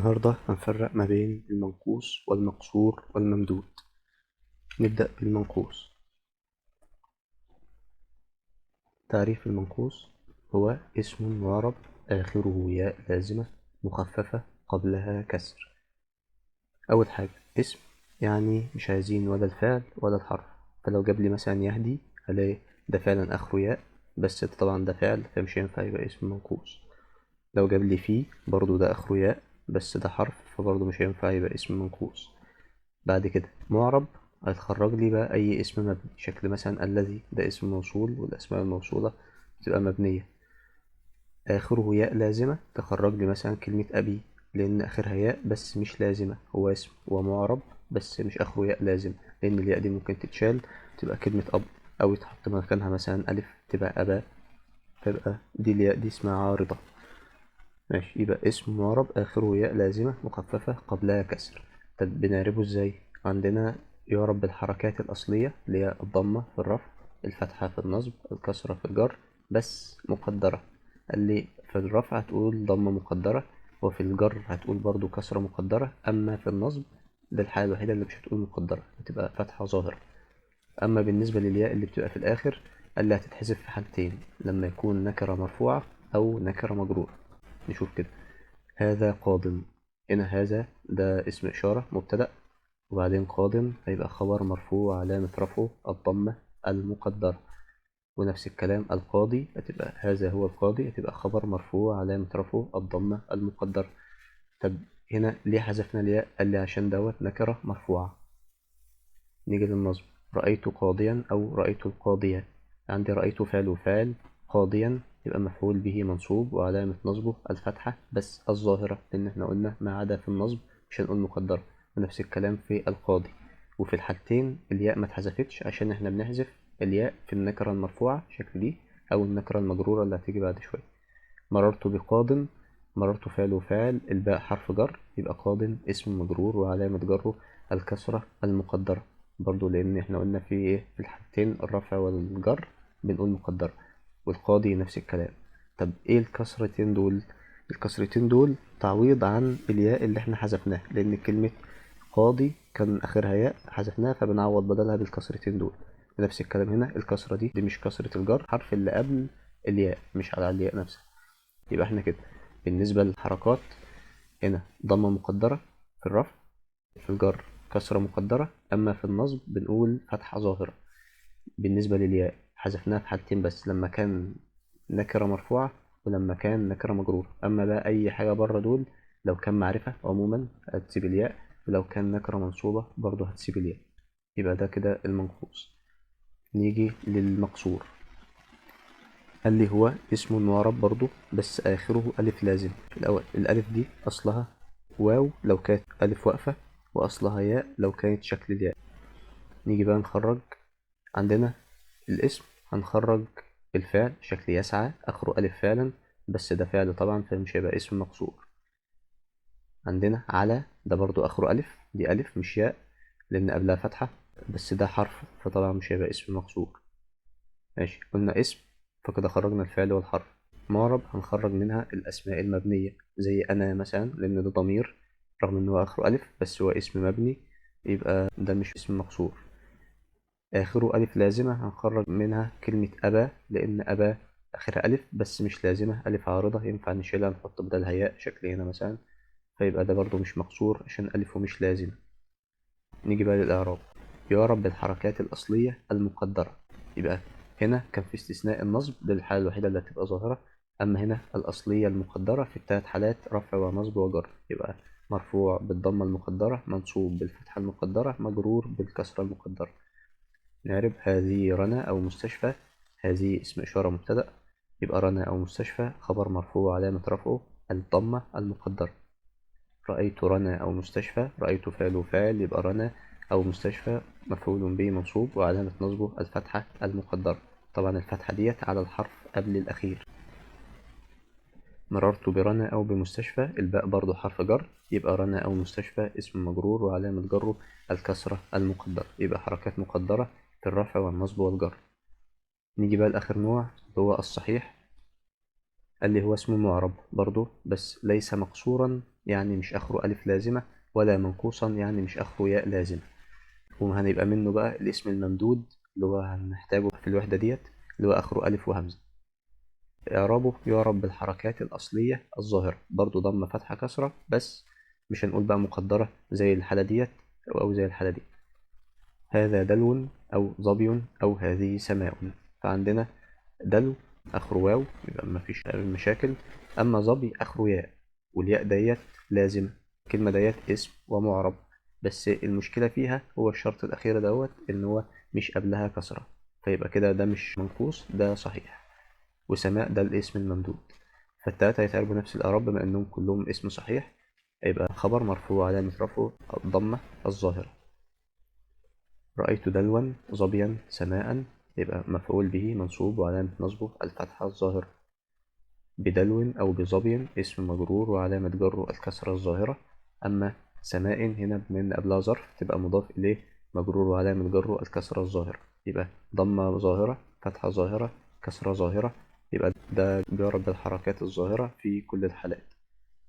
النهاردة هنفرق ما بين المنقوص والمقصور والممدود. نبدأ بالمنقوص. تعريف المنقوص هو اسم معرب آخره ياء لازمة مخففة قبلها كسر. أول حاجة اسم، يعني مش عايزين ولا الفعل ولا الحرف، فلو جاب لي مثلا يهدي هلاقي ده فعلا آخره ياء، بس طبعا ده فعل فمش هينفع يبقى اسم منقوص. لو جاب لي فيه برضو ده آخره ياء بس ده حرف، فبرضو مش هينفع يبقى اسم منقوص. بعد كده معرب هيتخرج لي بقى أي اسم مبني، شكل مثلا الذي ده اسم موصول، والأسماء الموصولة بتبقى مبنية. آخره ياء لازمة تخرج لي مثلا كلمة أبي، لأن آخرها ياء بس مش لازمة، هو اسم ومعرب بس مش آخره ياء لازم، لأن الياء دي ممكن تتشال تبقى كلمة أب، أو يتحط مكانها مثلا ألف تبقى أبا، فيبقى دي الياء دي اسمها عارضة. ماشي، يبقى اسم معرب آخره ياء لازمة مخففة قبلها كسر. طب بنعربه ازاي؟ عندنا يعرب بالحركات الأصلية اللي هي الضمة في الرفع، الفتحة في النصب، الكسرة في الجر، بس مقدرة. قال لي في الرفع هتقول ضمة مقدرة، وفي الجر هتقول برضو كسرة مقدرة، أما في النصب ده الحالة الوحيدة اللي مش هتقول مقدرة، هتبقى فتحة ظاهرة. أما بالنسبة للياء اللي بتبقى في الآخر قال لي هتتحذف في حالتين، لما يكون نكرة مرفوعة أو نكرة مجرورة. نشوف كده. هذا قادم، هنا هذا ده اسم إشارة مبتدأ، وبعدين قادم هيبقى خبر مرفوع علامة رفعه الضمة المقدرة. ونفس الكلام القاضي هتبقى هذا هو القاضي، هتبقى خبر مرفوع علامة رفعه الضمة المقدرة. طب هنا ليه حذفنا الياء؟ قال لي عشان دوت نكرة مرفوعة. نيجي للنصب، رأيت قاضيا أو رأيت القاضية. عندي رأيت فعل وفاعل، قاضيا يبقى مفعول به منصوب وعلامة نصبه الفتحة بس الظاهرة، لأن احنا قلنا ما عدا في النصب مش هنقول مقدرة. ونفس الكلام في القاضي، وفي الحالتين الياء ما اتحذفتش عشان احنا بنحذف الياء في النكرة المرفوعة شكل دي، أو النكرة المجرورة اللي هتيجي بعد شوية. مررت بقاض، مررت فعل وفاعل، الباء حرف جر، يبقى قاض اسم مجرور وعلامة جره الكسرة المقدرة، برضو لأن احنا قلنا في ايه في الحالتين الرفع والجر بنقول مقدرة. والقاضي نفس الكلام. طب ايه الكسرتين دول؟ الكسرتين دول تعويض عن الياء اللي احنا حذفناها، لأن كلمة قاضي كان آخرها ياء حذفناها، فبنعوض بدلها بالكسرتين دول. نفس الكلام هنا، الكسرة دي مش كسرة الجر، حرف اللي قبل الياء مش على الياء نفسها. يبقى احنا كده بالنسبة للحركات، هنا ضمة مقدرة في الرفع، في الجر كسرة مقدرة، أما في النصب بنقول فتحة ظاهرة. بالنسبة للياء حذفناها في حالتين بس، لما كان نكرة مرفوعة ولما كان نكرة مجرورة. أما بقى أي حاجة بره دول، لو كان معرفة عموما هتسيب الياء، ولو كان نكرة منصوبة برضه هتسيب الياء. يبقى ده كده المنقوص. نيجي للمقصور. قال لي هو اسم معرب برضه بس آخره ألف لازم. في الأول الألف دي أصلها واو لو كانت ألف واقفة، وأصلها ياء لو كانت شكل الياء. نيجي بقى نخرج. عندنا الاسم هنخرج الفعل شكل يسعى آخره ألف فعلا، بس ده فعل طبعا فمش هيبقى اسم مقصور. عندنا على ده برضو آخره ألف، دي ألف مش ياء لأن قبلها فتحة، بس ده حرف فطبعا مش هيبقى اسم مقصور. ماشي، قلنا اسم فكده خرجنا الفعل والحرف. معرب هنخرج منها الأسماء المبنية زي أنا مثلا، لأن ده ضمير رغم إن هو آخره ألف بس هو اسم مبني، يبقى ده مش اسم مقصور. آخره ألف لازمة هنخرج منها كلمة أبا، لأن أبا آخرها ألف بس مش لازمة، ألف عارضة ينفع نشيلها نحط بدلها ياء شكل هنا مثلا، فيبقى ده برضو مش مقصور عشان ألفه مش لازمة. نيجي بقى للإعراب. يعرب بالحركات الأصلية المقدرة. يبقى هنا كان في استثناء النصب، دي الحالة الوحيدة اللي هتبقى ظاهرة، أما هنا الأصلية المقدرة في الثلاث حالات رفع ونصب وجر، يبقى مرفوع بالضمة المقدرة، منصوب بالفتحة المقدرة، مجرور بالكسرة المقدرة. نعرب هذه رنا أو مستشفى. هذه اسم إشارة مبتدأ، يبقى رنا أو مستشفى خبر مرفوع علامة رفعه الضمة المقدرة. رأيت رنا أو مستشفى، رأيت فعل وفاعل، يبقى رنا أو مستشفى مفعول به منصوب وعلامة نصبه الفتحة المقدرة، طبعا الفتحة ديت على الحرف قبل الأخير. مررت برنا أو بمستشفى، الباء برضو حرف جر، يبقى رنا أو مستشفى اسم مجرور وعلامة جره الكسرة المقدرة، يبقى حركات مقدرة في الرفع والنصب والجر. نيجي بقى لآخر نوع اللي هو الصحيح. قال لي هو اسم معرب برضو بس ليس مقصورا يعني مش آخره ألف لازمة، ولا منقوصا يعني مش آخره ياء لازمة. وهنبقى منه بقى الاسم الممدود اللي هو هنحتاجه في الوحدة ديت، اللي هو آخره ألف وهمزة. إعرابه يعرب بالحركات الأصلية الظاهرة، برضو ضمة فتحة كسرة، بس مش هنقول بقى مقدرة زي الحالة ديت أو زي الحالة دي. هذا دلو أو ظبي أو هذه سماء. فعندنا دلو آخره واو يبقى مفيش مشاكل، أما ظبي آخره ياء، والياء ديت لازم. الكلمة ديت اسم ومعرب، بس المشكلة فيها هو الشرط الأخير دوت إن هو مش قبلها كسرة، فيبقى كده ده مش منقوص، ده صحيح. وسماء ده الاسم الممدود. فالتلاتة هيتعربوا نفس الإعراب بما إنهم كلهم اسم صحيح، هيبقى خبر مرفوع علامة رفعه الضمة الظاهرة. رأيت دلوا ظبيا سماء، يبقى مفعول به منصوب وعلامة نصبه الفتحة الظاهرة. بدلو أو بظبي اسم مجرور وعلامة جره الكسرة الظاهرة. أما سماء هنا بما إن قبلها ظرف تبقى مضاف إليه مجرور وعلامة جره الكسرة الظاهرة، يبقى ضمة ظاهرة فتحة ظاهرة كسرة ظاهرة. يبقى ده بيعرب بالحركات الظاهرة في كل الحالات.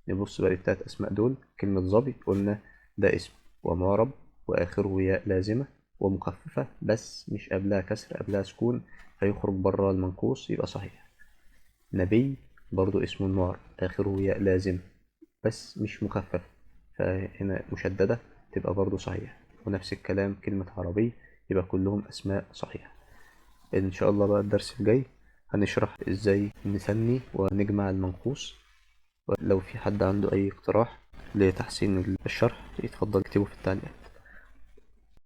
نبص بقى للتلات أسماء دول. كلمة ظبي قلنا ده اسم ومعرب وآخره ياء لازمة ومخففة، بس مش قبلها كسر، قبلها سكون، فيخرج بره المنقوص يبقى صحيح. نبي برضو اسم معرب آخره ياء لازمة بس مش مخففة، فهنا مشددة تبقى برضو صحيح. ونفس الكلام كلمة عربي، يبقى كلهم أسماء صحيحة. إن شاء الله بقى الدرس الجاي هنشرح إزاي نثني ونجمع المنقوص. ولو في حد عنده أي اقتراح لتحسين الشرح يتفضل اكتبه في التعليقات.